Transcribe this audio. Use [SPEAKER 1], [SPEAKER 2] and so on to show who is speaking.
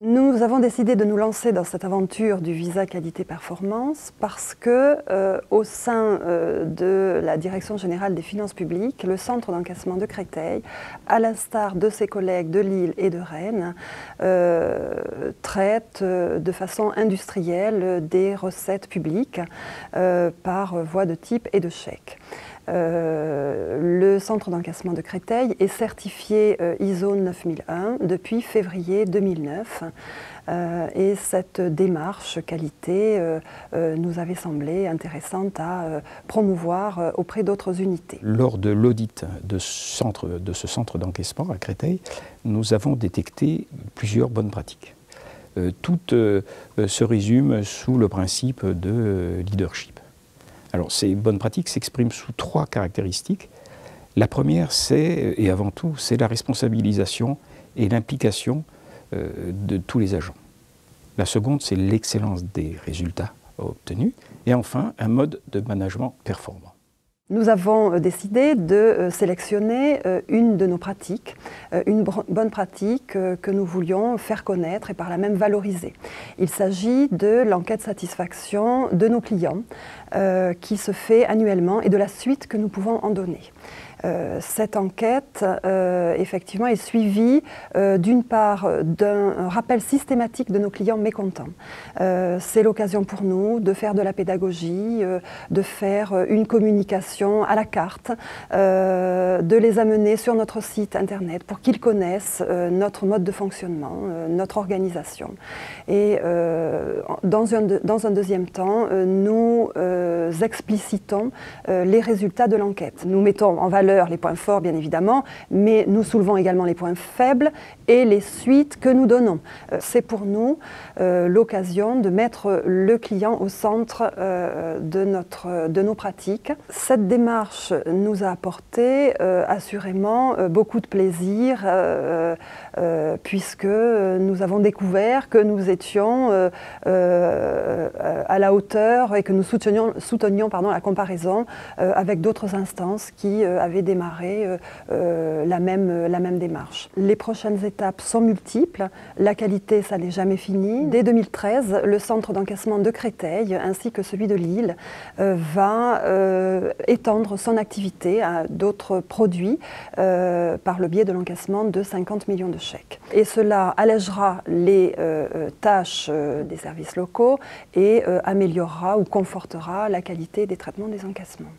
[SPEAKER 1] Nous avons décidé de nous lancer dans cette aventure du visa qualité-performance parce que, au sein de la Direction générale des finances publiques, le centre d'encaissement de Créteil, à l'instar de ses collègues de Lille et de Rennes, traite de façon industrielle des recettes publiques par voie de type et de chèque. Le centre d'encaissement de Créteil est certifié ISO 9001 depuis février 2009 et cette démarche qualité nous avait semblé intéressante à promouvoir auprès d'autres unités.
[SPEAKER 2] Lors de l'audit de ce centre d'encaissement à Créteil, nous avons détecté plusieurs bonnes pratiques. Toutes se résument sous le principe de leadership. Alors, ces bonnes pratiques s'expriment sous trois caractéristiques. La première, et avant tout, c'est la responsabilisation et l'implication de tous les agents. La seconde, c'est l'excellence des résultats obtenus. Et enfin, un mode de management performant.
[SPEAKER 1] Nous avons décidé de sélectionner une de nos pratiques, une bonne pratique que nous voulions faire connaître et par là même valoriser. Il s'agit de l'enquête satisfaction de nos clients qui se fait annuellement et de la suite que nous pouvons en donner. Cette enquête, effectivement, est suivie d'une part d'un rappel systématique de nos clients mécontents. C'est l'occasion pour nous de faire de la pédagogie, de faire une communication à la carte, de les amener sur notre site internet pour qu'ils connaissent notre mode de fonctionnement, notre organisation. Et dans un deuxième temps, nous explicitons les résultats de l'enquête. Nous mettons en valeur les points forts, bien évidemment, mais nous soulevons également les points faibles et les suites que nous donnons. C'est pour nous l'occasion de mettre le client au centre de nos pratiques. Cette démarche nous a apporté assurément beaucoup de plaisir puisque nous avons découvert que nous étions à la hauteur et que nous soutenions la comparaison avec d'autres instances qui avaient démarré la même démarche. Les prochaines étapes sont multiples. La qualité, ça n'est jamais fini. Dès 2013, le centre d'encaissement de Créteil ainsi que celui de Lille va étendre son activité à d'autres produits par le biais de l'encaissement de 50 millions de chèques. Et cela allègera les tâches des services locaux et améliorera ou confortera la qualité des traitements des encaissements.